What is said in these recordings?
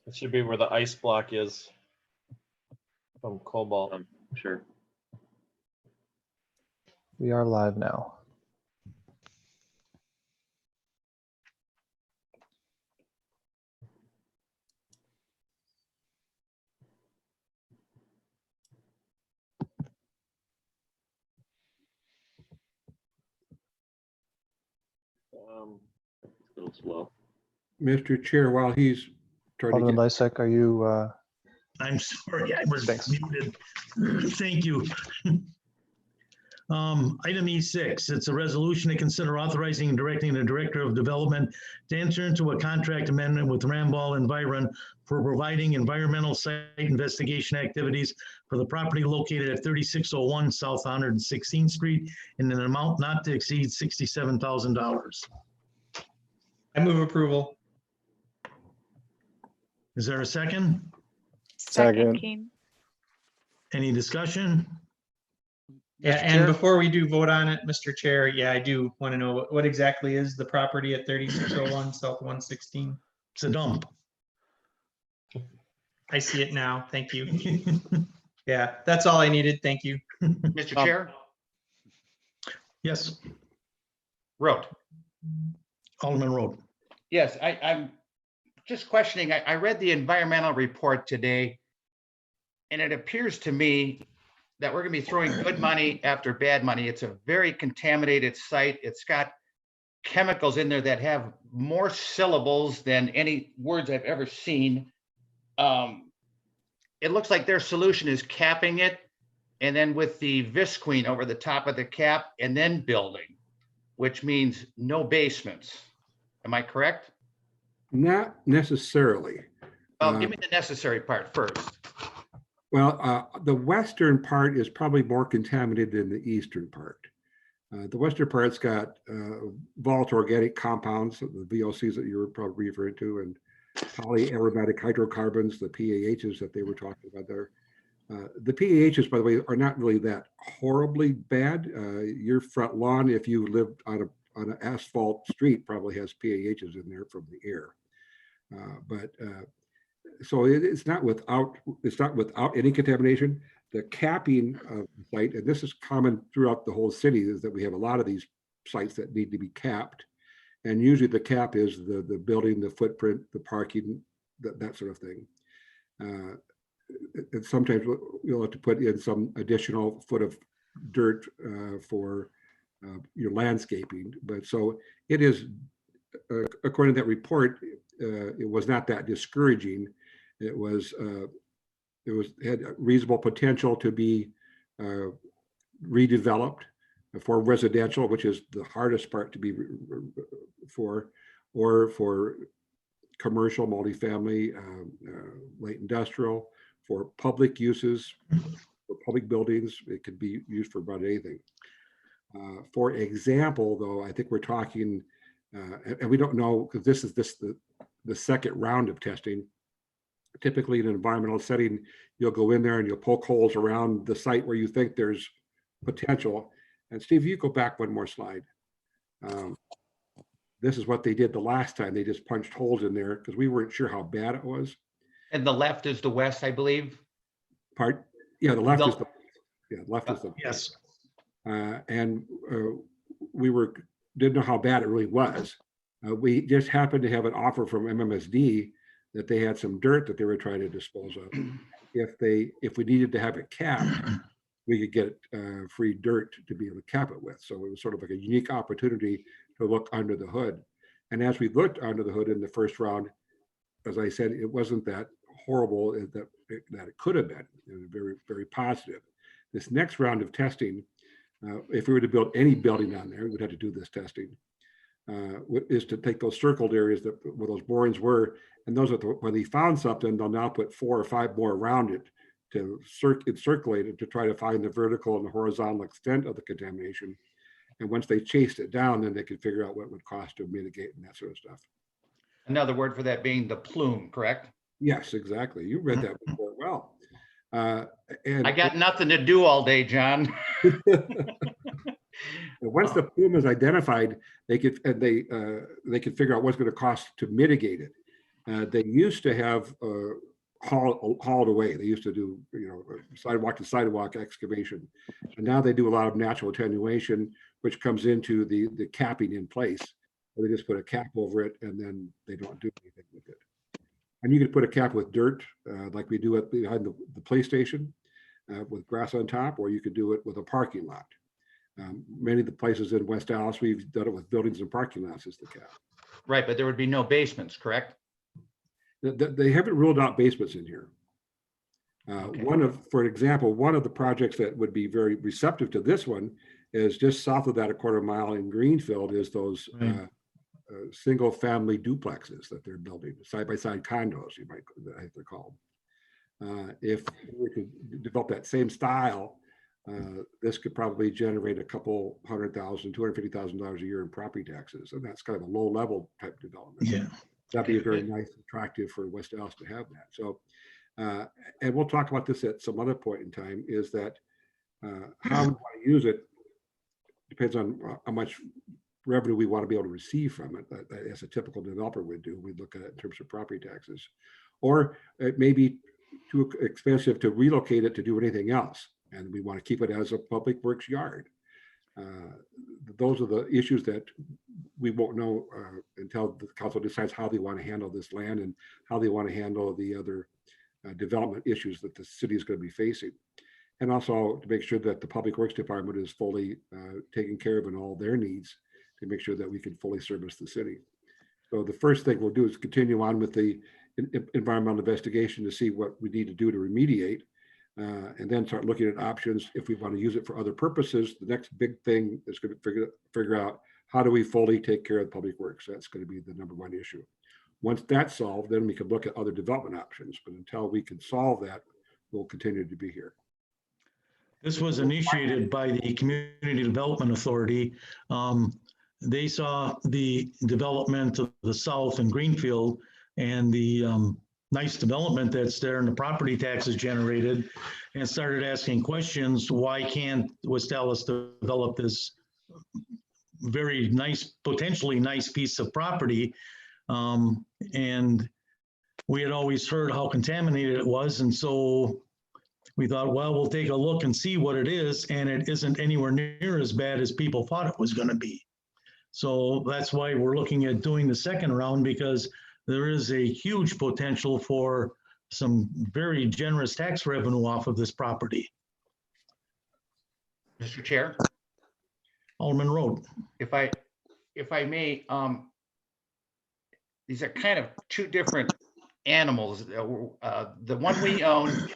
It should be where the ice block is from Cobalt. Sure. We are live now. It's a little slow. Mr. Chair, while he's trying to Alderman get, Lysak, are you, I'm sorry, I was Thanks. muted. Thank you. Item E6, it's a resolution to consider authorizing and directing the Director of Development to enter into a contract amendment with Ramball Environ for providing environmental site investigation activities for the property located at 3601 South 116th Street in an amount not to exceed $67,000. I move approval. Is there a second? Second. Keen. Any discussion? Yeah, Mr. and Chair? before we do vote on it, Mr. Chair, yeah, I do want to know what exactly is the property at 3601 South 116? It's a dump. I see it now. Thank you. Yeah, that's all I needed. Thank you. Mr. Chair, Yes, Road. Alderman Road. Yes, I'm just questioning. I read the environmental report today, and it appears to me that we're going to be throwing good money after bad money. It's a very contaminated site. It's got chemicals in there that have more syllables than any words I've ever seen. It looks like their solution is capping it, and then with the visqueen over the top of the cap, and then building, which means no basements. Am I correct? not necessarily. Oh, give me the necessary part first. Well, the western part is probably more contaminated than the eastern part. The western part's got volatile organic compounds, the VOCs that you were probably referring to, and polyaromatic hydrocarbons, the PAHs that they were talking about there. The PAHs, by the way, are not really that horribly bad. Your front lawn, if you lived on an asphalt street, probably has PAHs in there from the air. So it's not without any contamination. The capping of the site, and this is common throughout the whole city, is that we have a lot of these sites that need to be capped. And usually the cap is the building, the footprint, the parking, that sort of thing. And sometimes you'll have to put in some additional foot of dirt for your landscaping. But so it is, according to that report, it was not that discouraging. It had reasonable potential to be redeveloped for residential, which is the hardest part to be for, or for commercial, multifamily, light industrial, for public uses, for public buildings. It could be used for about anything. For example, though, I think we're talking, and we don't know, because this is the second round of testing. Typically in an environmental setting, you'll go in there and you'll poke holes around the site where you think there's potential. And Steve, you go back one more slide. This is what they did the last time. They just punched holes in there because we weren't sure how bad it was. And the left is the west, I believe. Yeah, the left is the Yes. We didn't know how bad it really was. We just happened to have an offer from MMSD that they had some dirt that they were trying to dispose of. If we needed to have it capped, we could get free dirt to be able to cap it with. So it was sort of like a unique opportunity to look under the hood. And as we looked under the hood in the first round, as I said, it wasn't that horrible that it could have been. It was very, very positive. This next round of testing, if we were to build any building on there, we would have to do this testing, is to take those circled areas where those borings were, and those are when they found something, they'll now put 4 or 5 more around it to circulate it to try to find the vertical and the horizontal extent of the contamination. And once they chased it down, then they could figure out what it would cost to mitigate and that sort of stuff. Another word for that being the plume, correct? Yes, exactly. You read that before well. And I got nothing to do all day, John. once the plume is identified, they could figure out what's going to cost to mitigate it. They used to have hauled away. They used to do, sidewalk to sidewalk excavation. And now they do a lot of natural attenuation, which comes into the capping in place. Where they just put a cap over it and then they don't do anything with it. And you could put a cap with dirt, like we do behind the PlayStation, with grass on top, or you could do it with a parking lot. Many of the places in West Dallas, we've done it with buildings and parking lots as the cap. Right, but there would be no basements, correct? They haven't ruled out basements in here. Okay. For example, one of the projects that would be very receptive to this one is just south of that, a quarter mile in Greenfield, is those Right. single family duplexes that they're building, side by side condos, I think they're called. If we could develop that same style, this could probably generate a couple $100,000, $250,000 a year in property taxes. And that's kind of a low level type development. Yeah. That'd be Okay, very good. nice, attractive for West Dallas to have that. So, and we'll talk about this at some other point in time, is that how we want to use it depends on how much revenue we want to be able to receive from it, as a typical developer would do. We'd look at it in terms of property taxes. Or it may be too expensive to relocate it to do anything else. And we want to keep it as a public works yard. Those are the issues that we won't know until the council decides how they want to handle this land and how they want to handle the other development issues that the city is going to be facing. And also to make sure that the Public Works Department is fully taken care of in all their needs to make sure that we can fully service the city. So the first thing we'll do is continue on with the environmental investigation to see what we need to do to remediate. And then start looking at options if we want to use it for other purposes. The next big thing is going to figure out how do we fully take care of public works. That's going to be the number one issue. Once that's solved, then we can look at other development options. But until we can solve that, we'll continue to be here. This was initiated by the Community Development Authority. They saw the development of the south in Greenfield and the nice development that's there and the property taxes generated, and started asking questions. Why can't West Dallas develop this very nice, potentially nice piece of property? And we had always heard how contaminated it was. And so we thought, well, we'll take a look and see what it is. And it isn't anywhere near as bad as people thought it was going to be. So that's why we're looking at doing the second round, because there is a huge potential for some very generous tax revenue off of this property. Mr. Chair, Alderman Road. if I may, these are kind of two different animals. The one we own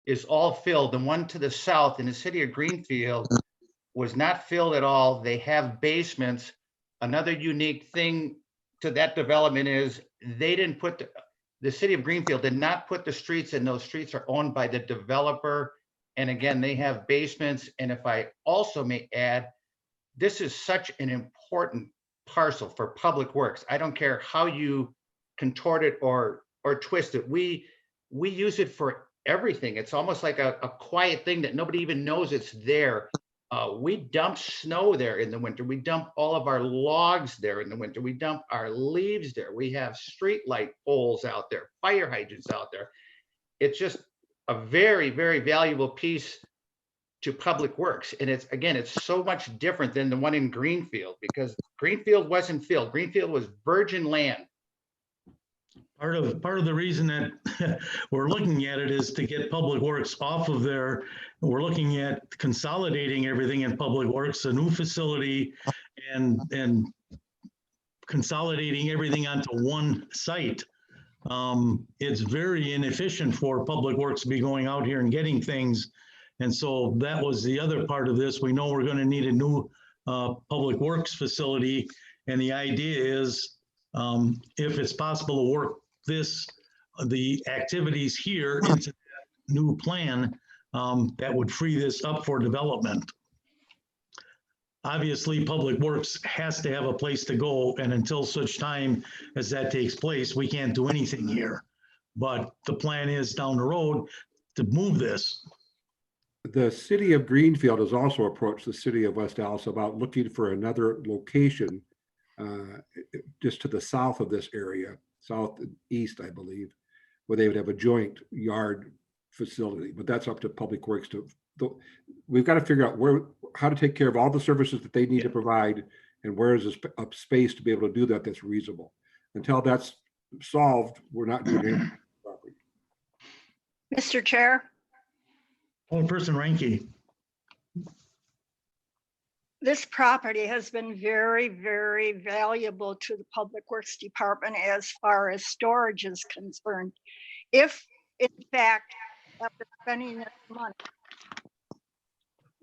is all filled. The one to the south in the city of Greenfield was not filled at all. They have basements. Another unique thing to that development is they didn't put, the city of Greenfield did not put the streets in. Those streets are owned by the developer. And again, they have basements. And if I also may add, this is such an important parcel for public works. I don't care how you contort it or twist it. We use it for everything. It's almost like a quiet thing that nobody even knows it's there. We dump snow there in the winter. We dump all of our logs there in the winter. We dump our leaves there. We have street light poles out there, fire hydrants out there. It's just a very, very valuable piece to public works. And it's, again, it's so much different than the one in Greenfield, because Greenfield wasn't filled. Greenfield was virgin land. Part of the reason that we're looking at it is to get public works off of there. We're looking at consolidating everything in public works, a new facility, and consolidating everything onto one site. It's very inefficient for public works to be going out here and getting things. And so that was the other part of this. We know we're going to need a new public works facility. And the idea is, if it's possible to work the activities here into that new plan, that would free this up for development. Obviously, public works has to have a place to go, and until such time as that takes place, we can't do anything here. But the plan is down the road to move this. The city of Greenfield has also approached the city of West Dallas about looking for another location just to the south of this area, south and east, I believe, where they would have a joint yard facility, but that's up to Public Works to, we've got to figure out how to take care of all the services that they need to provide and where is a space to be able to do that that's reasonable. Until that's solved, we're not doing anything. Mr. Chair, Alderperson Ranky. this property has been very, very valuable to the Public Works Department as far as storage is concerned. If, in fact, after spending this money,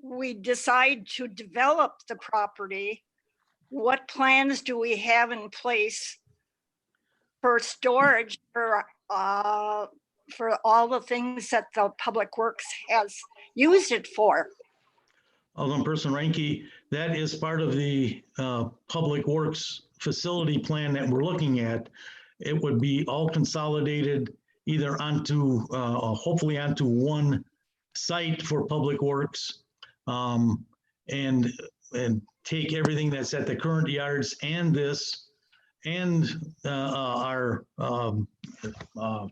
we decide to develop the property, what plans do we have in place for storage for all the things that the Public Works has used it for? Alderperson Ranky, that is part of the Public Works facility plan that we're looking at. It would be all consolidated either onto, hopefully onto one site for Public Works, and take everything that's at the current yards and this and our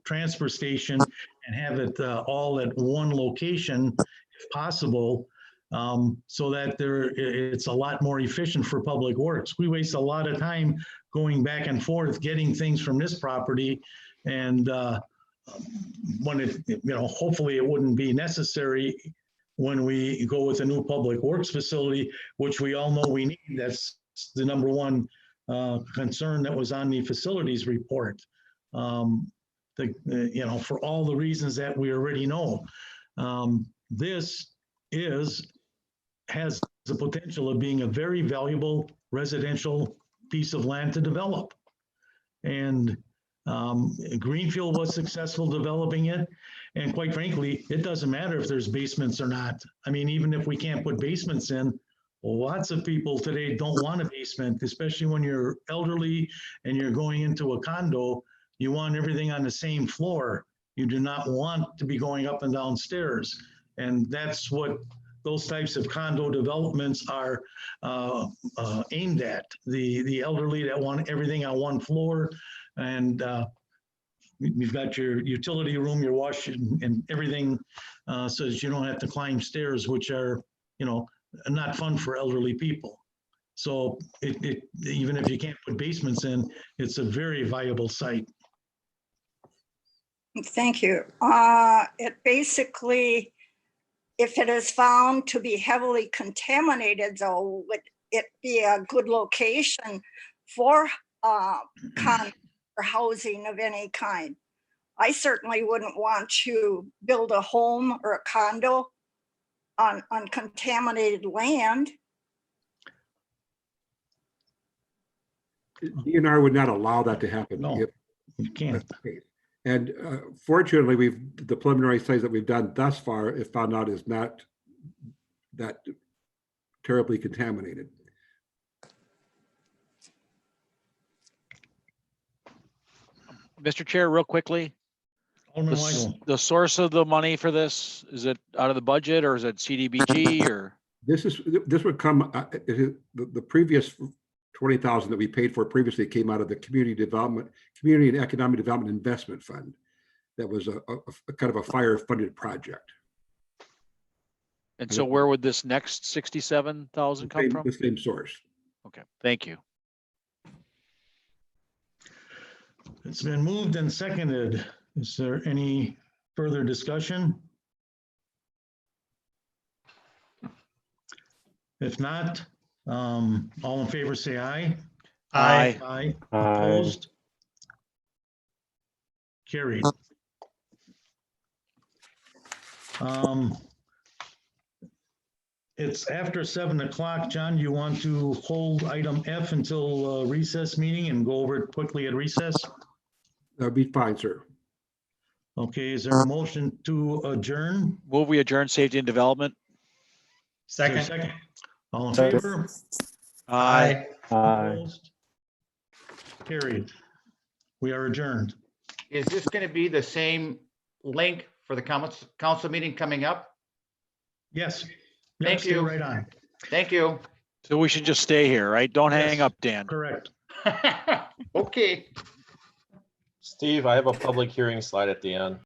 transfer station and have it all at one location if possible. So that it's a lot more efficient for Public Works. We waste a lot of time going back and forth, getting things from this property. And when it, hopefully it wouldn't be necessary when we go with a new Public Works facility, which we all know we need. That's the number one concern that was on the facilities report. For all the reasons that we already know. This has the potential of being a very valuable residential piece of land to develop. And Greenfield was successful developing it. And quite frankly, it doesn't matter if there's basements or not. I mean, even if we can't put basements in, lots of people today don't want a basement, especially when you're elderly and you're going into a condo. You want everything on the same floor. You do not want to be going up and down stairs. And that's what those types of condo developments are aimed at. The elderly that want everything on one floor, and you've got your utility room, your wash and everything, so that you don't have to climb stairs, which are, not fun for elderly people. So even if you can't put basements in, it's a very viable site. Thank you. It basically, if it is found to be heavily contaminated, though, would it be a good location for housing of any kind? I certainly wouldn't want to build a home or a condo on contaminated land. DNR would not allow that to happen. No, if you can't. that's the case. And fortunately, the preliminary studies that we've done thus far, if found out, is not that terribly contaminated. Mr. Chair, real quickly, Alderman Weigel. the source of the money for this, is it out of the budget or is it CDBG or? This would come, the previous 20,000 that we paid for previously came out of the Community and Economic Development Investment Fund. That was a kind of a fire funded project. And so where would this next 67,000 come from? The same source. Okay, thank you. It's been moved and seconded. Is there any further discussion? If not, all in favor say aye. Aye. Aye. Aye. Opposed? Carried. It's after 7 o'clock. John, you want to hold item F until recess meeting and go over it quickly at recess? That'd be fine, sir. Okay, is there a motion to adjourn? Move we adjourn safety and development. Is there a Second. All in Second. favor? Aye. Opposed? Carried. We are adjourned. Is this going to be the same link for the council meeting coming up? Yes. Thank Yep, stay you. right on. Thank you. So we should just stay here, right? Don't hang Yes. up, Dan. Correct. Okay. Steve, I have a public hearing slide at the end.